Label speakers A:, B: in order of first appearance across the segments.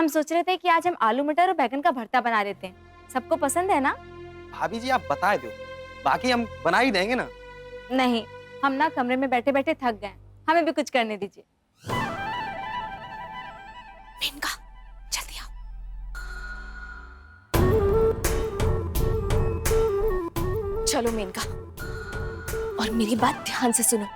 A: हम सोच रहे थे कि आज हम आलू मटर और बैगन का भरता बना लेते हैं। सबको पसंद है ना?
B: भाभी जी आप बता दो, बाकी हम बना ही देंगे ना।
A: नहीं, हम ना कमरे में बैठे बैठे थक गए, हमें भी कुछ करने दीजिए।
C: मेनका, जल्दी आओ। चलो मेनका, और मेरी बात ध्यान से सुनो।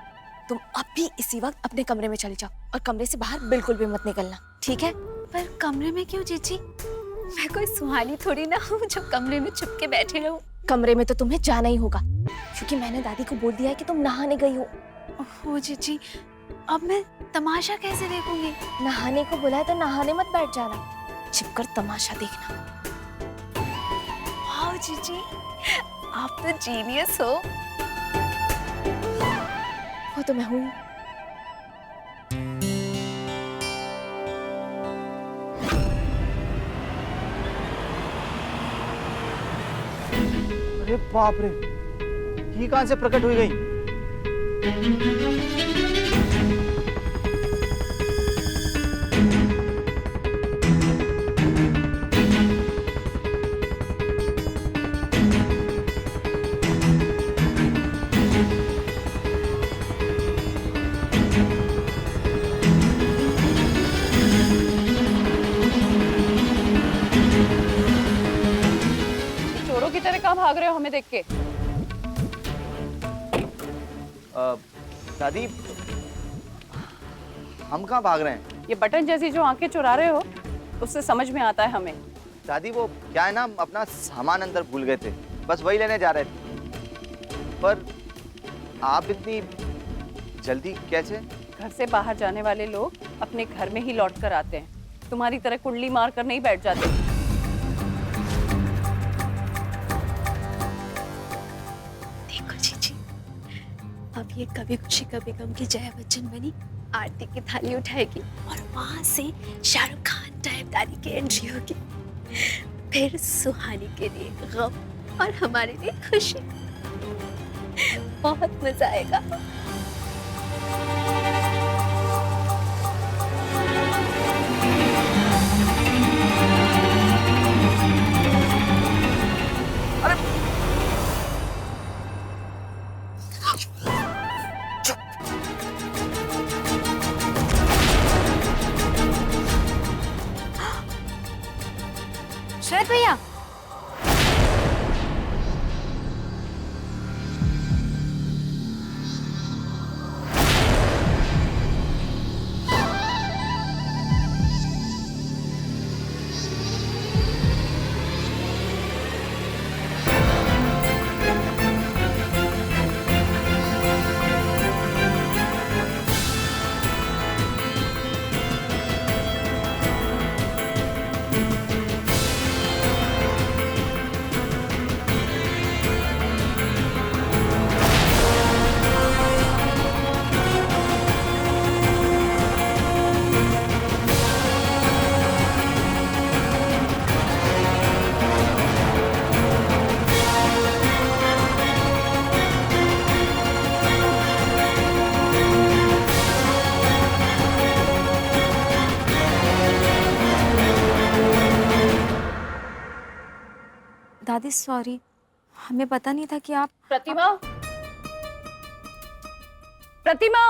C: तुम अभी इसी वक्त अपने कमरे में चले जाओ और कमरे से बाहर बिल्कुल भी मत निकलना, ठीक है?
D: पर कमरे में क्यों जीजी? मैं कोई सुहानी थोड़ी ना हूँ जो कमरे में छुप के बैठे रहूं।
C: कमरे में तो तुम्हें जाना ही होगा, क्योंकि मैंने दादी को बोल दिया है कि तुम नहाने गई हो।
D: ओह जीजी, अब मैं तमाशा कैसे देखूंगी?
C: नहाने को बोला है तो नहाने मत बैठ जाना, छिपकर तमाशा देखना।
D: वाह जीजी, आप तो जीनियस हो।
C: वो तो मैं हूँ।
E: अरे बाप रे, ये कहां से प्रकट हुई गई?
F: चोरों की तरह कहाँ भाग रहे हो हमें देख के?
E: दादी, हम कहाँ भाग रहे हैं?
F: ये बटन जैसी जो आंखें चुरा रहे हो, उससे समझ में आता है हमें।
E: दादी वो क्या है ना, अपना सामान अंदर भूल गए थे, बस वही लेने जा रहे थे। पर आप इतनी जल्दी कैसे?
F: घर से बाहर जाने वाले लोग अपने घर में ही लौट कर आते हैं, तुम्हारी तरह कुंडली मार कर नहीं बैठ जाते।
D: देखो जीजी, अब ये कभी खुशी कभी गम की जया बच्चन बनी आरती की थाली उठाएगी और वहां से शाहरुख खान टाइप दादी की एंट्री होगी। फिर सुहानी के लिए गम और हमारे लिए खुशी। बहुत मजा आएगा।
A: शरद भैया, दादी सॉरी, हमें पता नहीं था कि आप।
F: प्रतिमा, प्रतिमा,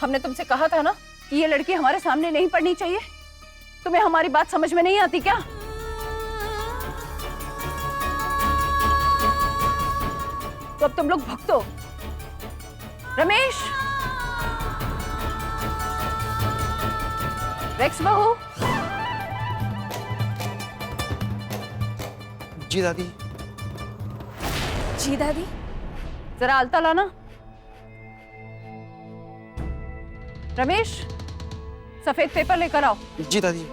F: हमने तुमसे कहा था ना कि ये लड़की हमारे सामने नहीं पड़नी चाहिए। तुम्हें हमारी बात समझ में नहीं आती क्या? तो अब तुम लोग भुगतो। रमेश, रेक्स बहू,
B: जी दादी।
C: जी दादी।
F: जरा आलता लाना। रमेश, सफेद पेपर लेकर आओ।
B: जी दादी।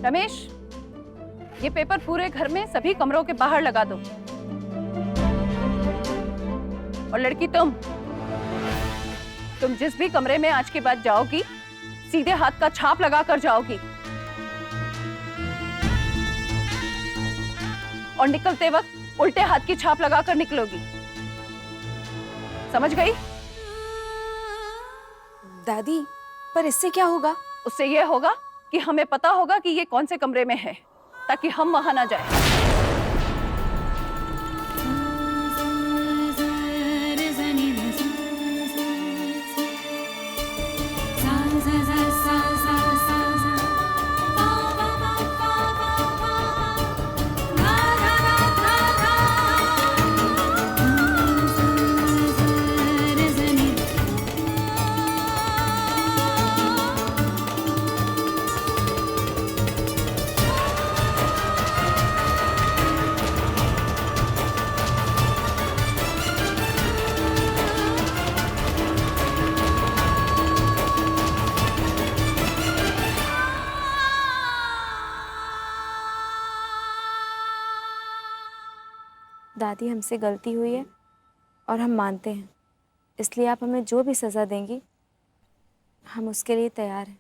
F: रमेश, ये पेपर पूरे घर में सभी कमरों के बाहर लगा दो। और लड़की तुम जिस भी कमरे में आज के बाद जाओगी, सीधे हाथ का छाप लगा कर जाओगी। और निकलते वक्त उल्टे हाथ की छाप लगाकर निकलोगी, समझ गई?
C: दादी, पर इससे क्या होगा?
F: उससे यह होगा कि हमें पता होगा कि ये कौन से कमरे में है, ताकि हम वहां ना जाएं।
A: दादी, हमसे गलती हुई है और हम मानते हैं, इसलिए आप हमें जो भी सज़ा देंगी हम उसके लिए तैयार हैं।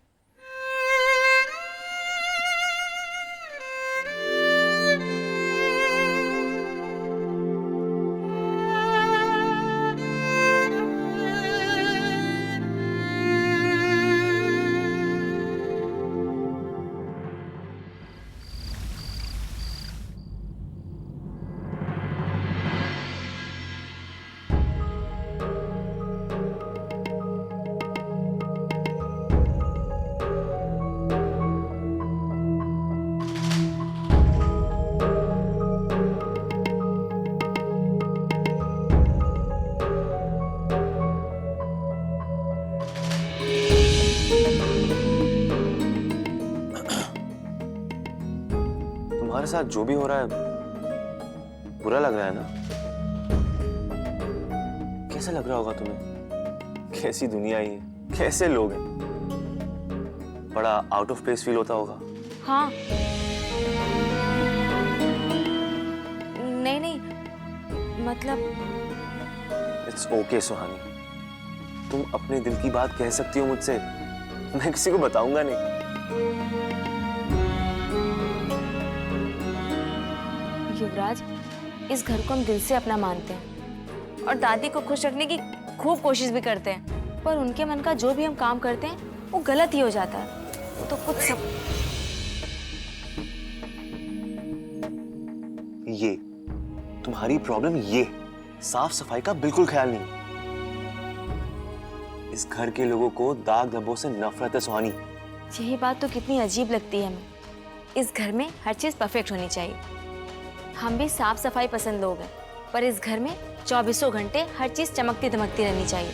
G: तुम्हारे साथ जो भी हो रहा है बुरा लग रहा है ना? कैसा लग रहा होगा तुम्हें? कैसी दुनिया है ये, कैसे लोग हैं? बड़ा आउट ऑफ प्लेस फील होता होगा।
A: हाँ, नहीं नहीं, मतलब
G: इट्स ओके सुहानी, तुम अपने दिल की बात कह सकती हो मुझसे, मैं किसी को बताऊंगा नहीं।
A: युवराज, इस घर को हम दिल से अपना मानते हैं और दादी को खुश रखने की खूब कोशिश भी करते हैं, पर उनके मन का जो भी हम काम करते हैं वो गलत ही हो जाता है। वो तो खुद सब
G: ये तुम्हारी प्रॉब्लम, ये साफ सफाई का बिल्कुल ख्याल नहीं। इस घर के लोगों को दाग धब्बों से नफरत है सुहानी।
A: यही बात तो कितनी अजीब लगती है हमें। इस घर में हर चीज परफेक्ट होनी चाहिए। हम भी साफ सफाई पसंद लोग हैं, पर इस घर में 24 घंटे हर चीज चमकती धमकती रहनी चाहिए।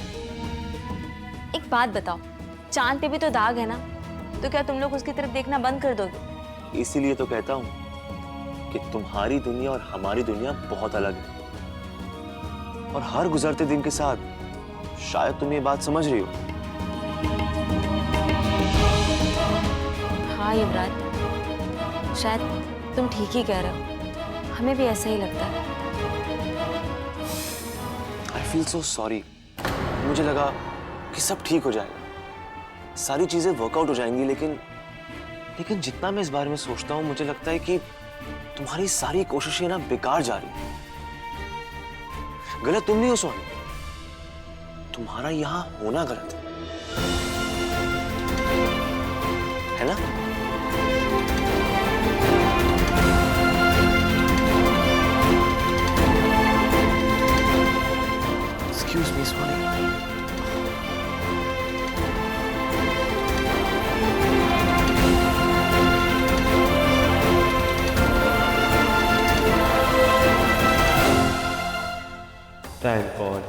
A: एक बात बताओ, चांद पे भी तो दाग है ना, तो क्या तुम लोग उसकी तरफ देखना बंद कर दोगे?
G: इसीलिए तो कहता हूं कि तुम्हारी दुनिया और हमारी दुनिया बहुत अलग है, और हर गुजरते दिन के साथ शायद तुम ये बात समझ रही हो।
A: हाँ युवराज, शायद तुम ठीक ही कह रहे हो, हमें भी ऐसा ही लगता है।
G: I feel so sorry। मुझे लगा कि सब ठीक हो जाएगा, सारी चीजें वर्कआउट हो जाएंगी, लेकिन जितना मैं इस बारे में सोचता हूँ मुझे लगता है कि तुम्हारी सारी कोशिशें ना बेकार जा रही हैं। गलत तुम नहीं हो सोनी, तुम्हारा यहाँ होना गलत है ना? Excuse me, Swani।
H: Thank god,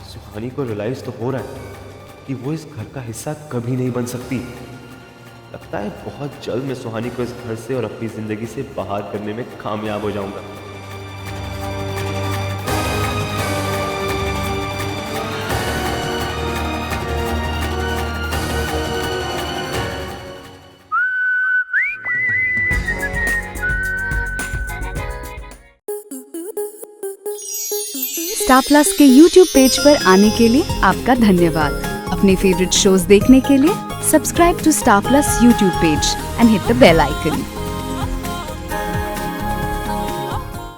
H: Suhani को रियलाइज तो हो रहा है कि वो इस घर का हिस्सा कभी नहीं बन सकती। लगता है बहुत जल्द मैं सुहानी को इस घर से और अपनी जिंदगी से बाहर करने में कामयाब हो जाऊंगा।
I: स्टार प्लस के YouTube पेज पर आने के लिए आपका धन्यवाद। अपने फेवरेट शोज देखने के लिए subscribe to Star Plus YouTube page and hit the bell icon.